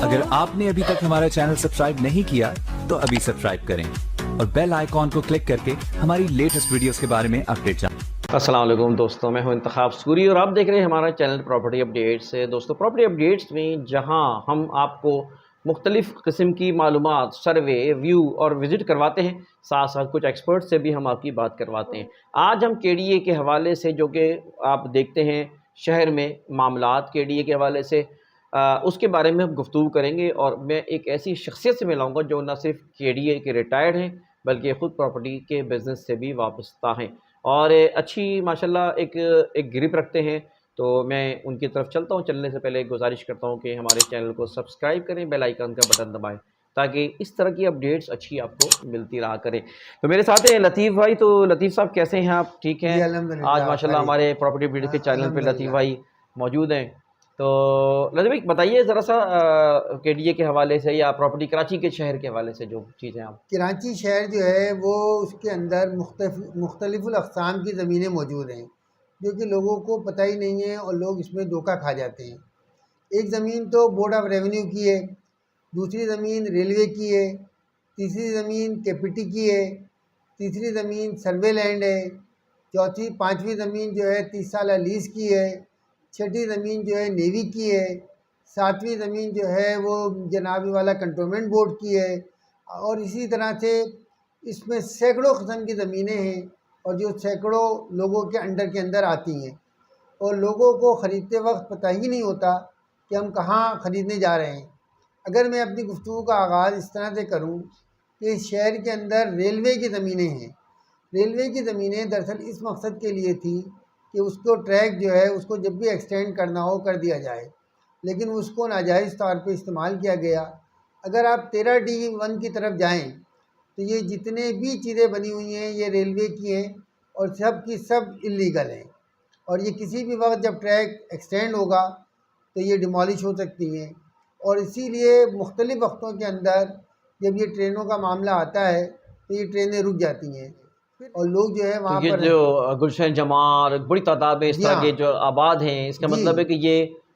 अगर आपने अभी तक हमारा चैनल सब्सक्राइब नहीं किया तो अभी सब्सक्राइब करें और बेल आइकॉन को क्लिक करके हमारी लेटेस्ट वीडियोस के बारे में अपडेट जानें। अस्सलाम वालेकुम दोस्तों, मैं हूं इंतखाब सूरी और आप देख रहे हैं हमारा चैनल प्रॉपर्टी अपडेट्स से। दोस्तों, प्रॉपर्टी अपडेट्स में जहां हम आपको मुख्तलिफ़ किस्म की मालूमात, सर्वे, व्यू और विज़िट करवाते हैं, साथ साथ कुछ एक्सपर्ट से भी हम आपकी बात करवाते हैं। आज हम केडीए के हवाले से, जो कि आप देखते हैं शहर में मामलात केडीए के हवाले से, उसके बारे में हम गुफ्तगू करेंगे। और मैं एक ऐसी शख्सियत से मिलाऊँगा जो न सिर्फ केडीए के रिटायर्ड हैं बल्कि ख़ुद प्रॉपर्टी के बिज़नेस से भी वाबस्ता हैं और अच्छी माशाल्लाह एक ग्रिप रखते हैं। तो मैं उनकी तरफ चलता हूँ। चलने से पहले गुजारिश करता हूँ कि हमारे चैनल को सब्सक्राइब करें, बेल आइकन का बटन दबाएं ताकि इस तरह की अपडेट्स अच्छी आपको मिलती रहा करें। तो मेरे साथ हैं लतीफ़ भाई। तो लतीफ़ साहब, कैसे हैं आप? ठीक हैं? आज माशाल्लाह हमारे प्रॉपर्टी अपडेट के चैनल पे लतीफ़ भाई मौजूद हैं। तो लतीफ़ भाई बताइए ज़रा सा केडीए के हवाले से या प्रॉपर्टी कराची के शहर के हवाले से जो चीज़ें आप। कराची शहर जो है वो उसके अंदर मुख्तलिफ़ुल अक़साम की ज़मीनें मौजूद हैं जो कि लोगों को पता ही नहीं है और लोग इसमें धोखा खा जाते हैं। एक ज़मीन तो बोर्ड ऑफ रेवेन्यू की है, दूसरी ज़मीन रेलवे की है, तीसरी ज़मीन केपीटी की है, तीसरी ज़मीन सर्वे लैंड है, चौथी पाँचवीं ज़मीन जो है 30 साल लीज़ की है, छठी ज़मीन जो है नेवी की है, सातवीं ज़मीन जो है वो जनाब वाला कंटोनमेंट बोर्ड की है। और इसी तरह से इसमें सैकड़ों किस्म की ज़मीनें हैं और जो सैकड़ों लोगों के अंडर के अंदर आती हैं और लोगों को ख़रीदते वक्त पता ही नहीं होता कि हम कहाँ ख़रीदने जा रहे हैं। अगर मैं अपनी गुफ्तगू का आगाज़ इस तरह से करूँ कि शहर के अंदर रेलवे की ज़मीनें हैं। रेलवे की ज़मीनें दरअसल इस मकसद के लिए थी कि उसको ट्रैक जो है उसको जब भी एक्सटेंड करना हो कर दिया जाए, लेकिन उसको नाजायज़ तौर पे इस्तेमाल किया गया। अगर आप 13D1 की तरफ जाएं तो ये जितने भी चीज़ें बनी हुई हैं ये रेलवे की हैं और सब की सब इल्लीगल हैं और ये किसी भी वक्त जब ट्रैक एक्सटेंड होगा तो ये डिमॉलिश हो सकती हैं। और इसीलिए मुख्तलिफ़ वक्तों के अंदर जब ये ट्रेनों का मामला आता है तो ये ट्रेनें रुक जाती हैं और लोग जो है तो वहाँ ये पर जो गुलशन जमार बड़ी तादाद में इस जी तरह के हाँ जो आबाद हैं, इसका जी मतलब है कि ये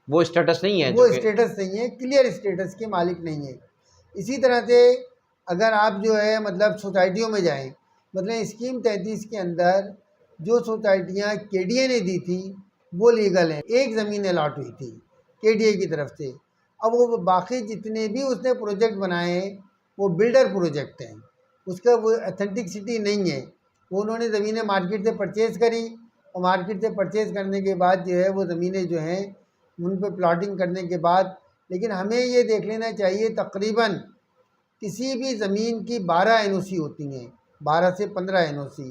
वो स्टेटस नहीं है जो वो कि। स्टेटस नहीं है, क्लियर स्टेटस के मालिक नहीं है। इसी तरह से अगर आप जो है मतलब सोसाइटियों में जाएं, मतलब स्कीम 33 के अंदर जो सोसाइटियाँ केडीए ने दी थी वो लीगल हैं। एक ज़मीन अलॉट हुई थी केडीए की तरफ से। अब वो बाकी जितने भी उसने प्रोजेक्ट बनाए हैं वो बिल्डर प्रोजेक्ट हैं, उसका वो अथेंटिसिटी नहीं है। वो उन्होंने ज़मीनें मार्केट से परचेज़ करी और मार्केट से परचेज़ करने के बाद जो है वो ज़मीनें जो हैं उन पर प्लॉटिंग करने के बाद, लेकिन हमें ये देख लेना चाहिए तकरीबन किसी भी ज़मीन की 12 एनओसी होती हैं, 12 से 15 एनओसी।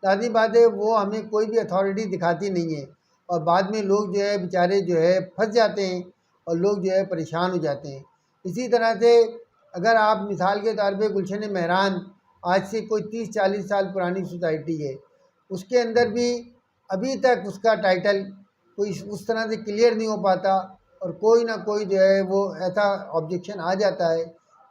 लाज़मी बात है वो हमें कोई भी अथॉरिटी दिखाती नहीं है और बाद में लोग जो है बेचारे जो है फंस जाते हैं और लोग जो है परेशान हो जाते हैं। इसी तरह से अगर आप मिसाल के तौर पे गुलशन मेहरान आज से कोई 30-40 साल पुरानी सोसाइटी है, उसके अंदर भी अभी तक उसका टाइटल कोई उस तरह से क्लियर नहीं हो पाता और कोई ना कोई जो है वो ऐसा ऑब्जेक्शन आ जाता है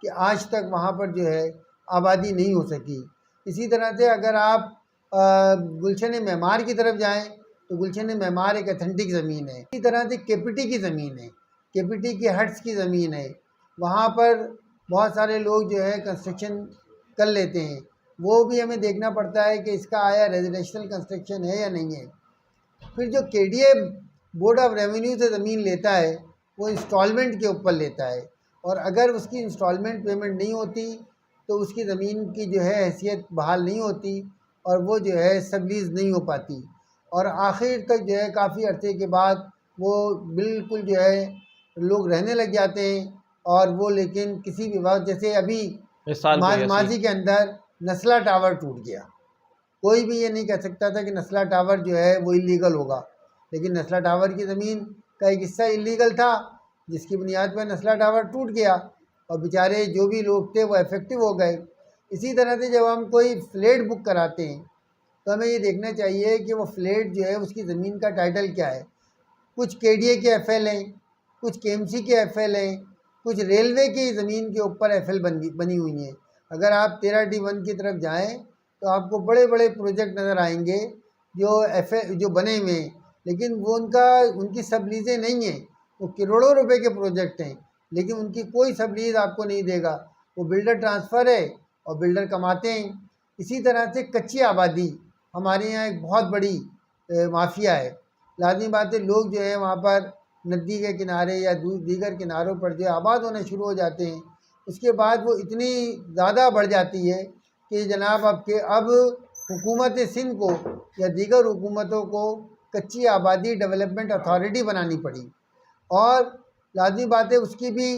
कि आज तक वहाँ पर जो है आबादी नहीं हो सकी। इसी तरह से अगर आप गुलशन मेमार की तरफ जाएं तो गुलशन मेमार एक अथेंटिक ज़मीन है। इसी तरह से केपीटी की ज़मीन है, केपीटी की हट्स की ज़मीन है, वहाँ पर बहुत सारे लोग जो है कंस्ट्रक्शन कर लेते हैं। वो भी हमें देखना पड़ता है कि इसका आया रेजिडेंशियल कंस्ट्रक्शन है या नहीं है। फिर जो केडीए बोर्ड ऑफ रेवेन्यू से ज़मीन लेता है वो इंस्टॉलमेंट के ऊपर लेता है और अगर उसकी इंस्टॉलमेंट पेमेंट नहीं होती तो उसकी ज़मीन की जो है हैसियत बहाल नहीं होती और वो जो है सबलीज़ नहीं हो पाती और आखिर तक जो है काफ़ी अरसे के बाद वो बिल्कुल जो है लोग रहने लग जाते हैं और वो लेकिन किसी भी वक्त, जैसे अभी इस साल कोई ऐसी माजी के अंदर नस्ला टावर टूट गया। कोई भी ये नहीं कह सकता था कि नस्ला टावर जो है वो इलीगल होगा, लेकिन नस्ला टावर की ज़मीन का एक हिस्सा इलीगल था जिसकी बुनियाद पर नस्ला टावर टूट गया और बेचारे जो भी लोग थे वो इफ़ेक्टिव हो गए। इसी तरह से जब हम कोई फ्लैट बुक कराते हैं तो हमें ये देखना चाहिए कि वो फ्लैट जो है उसकी ज़मीन का टाइटल क्या है। कुछ केडीए के एफएल हैं, कुछ केएमसी के एफएल हैं, कुछ रेलवे की ज़मीन के ऊपर एफएल बनी हुई हैं। अगर आप 13D1 की तरफ जाएँ तो आपको बड़े बड़े प्रोजेक्ट नज़र आएंगे जो बने हुए हैं, लेकिन वो उनकी सब लीज़ें नहीं हैं, वो करोड़ों रुपए के प्रोजेक्ट हैं। लेकिन उनकी कोई सबलीज आपको नहीं देगा। वो बिल्डर ट्रांसफ़र है और बिल्डर कमाते हैं। इसी तरह से कच्ची आबादी हमारे यहाँ एक बहुत बड़ी माफिया है। लाजमी बात है, लोग जो है वहाँ पर नदी के किनारे या दीगर किनारों पर जो है आबाद होने शुरू हो जाते हैं। उसके बाद वो इतनी ज़्यादा बढ़ जाती है कि जनाब अब हुकूमत सिंध को या दीगर हुकूमतों को कच्ची आबादी डेवलपमेंट अथॉरिटी बनानी पड़ी। और लाजमी बात है, उसकी भी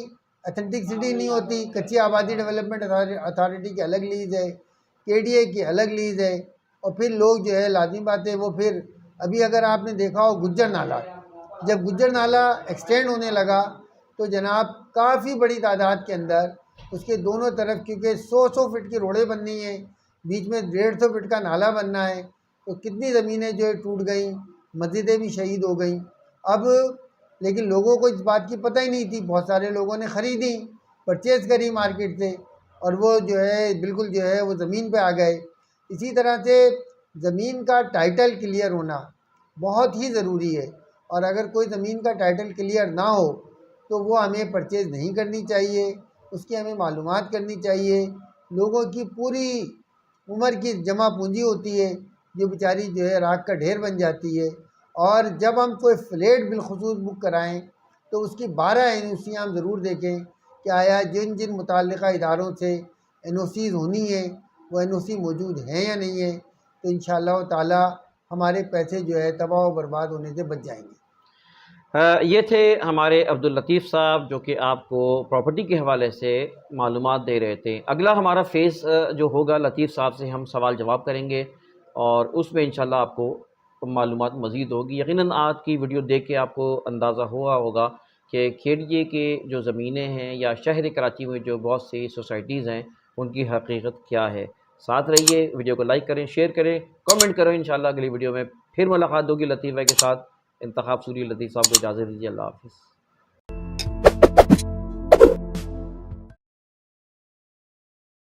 अथेंटिसिटी नहीं होती। कच्ची आबादी डेवलपमेंट अथॉरिटी की अलग लीज़ है, KDA की अलग लीज़ है। और फिर लोग जो है लाजमी बात है वो फिर अभी अगर आपने देखा हो गुज्जर नाला, जब गुज्जर नाला एक्सटेंड होने लगा तो जनाब काफ़ी बड़ी तादाद के अंदर उसके दोनों तरफ, क्योंकि 100 फीट की रोडें बननी है, बीच में 150 फीट का नाला बनना है, तो कितनी ज़मीनें जो है टूट गई, मस्जिदें भी शहीद हो गई। अब लेकिन लोगों को इस बात की पता ही नहीं थी। बहुत सारे लोगों ने ख़रीदी, परचेज़ करी मार्केट से, और वो जो है बिल्कुल जो है वो ज़मीन पे आ गए। इसी तरह से ज़मीन का टाइटल क्लियर होना बहुत ही ज़रूरी है, और अगर कोई ज़मीन का टाइटल क्लियर ना हो तो वो हमें परचेज़ नहीं करनी चाहिए। उसकी हमें मालूमात करनी चाहिए। लोगों की पूरी उम्र की जमा पूंजी होती है जो बेचारी जो है राख का ढेर बन जाती है। और जब हम कोई फ्लैट बिलखुसूस बुक कराएं तो उसकी 12 NOC हम ज़रूर देखें कि आया जिन जिन मुतल्लिक़ा इदारों से NOCs होनी है वो NOC मौजूद हैं या नहीं है, तो इंशाअल्लाह ताला हमारे पैसे जो है तबाह व बर्बाद होने से बच जाएंगे। ये थे हमारे अब्दुल लतीफ़ साहब जो कि आपको प्रॉपर्टी के हवाले से मालूमात दे रहे थे। अगला हमारा फ़ेज़ जो होगा, लतीफ़ साहब से हम सवाल जवाब करेंगे और उसमें इंशाल्लाह आपको मालूमात मज़ीद होगी। यकीनन आज की वीडियो देख के आपको अंदाज़ा हुआ होगा कि KDA के जो ज़मीनें हैं या शहर कराची में जो बहुत सी सोसाइटीज़ हैं उनकी हकीकत क्या है। साथ रहिए, वीडियो को लाइक करें, शेयर करें, कमेंट करें। इंशाल्लाह अगली वीडियो में फिर मुलाकात होगी लतीफ़ भाई के साथ। इंतखाब सूरी लतीफ़ साहब को इजाज़त दीजिए। अल्लाह हाफ़िज़।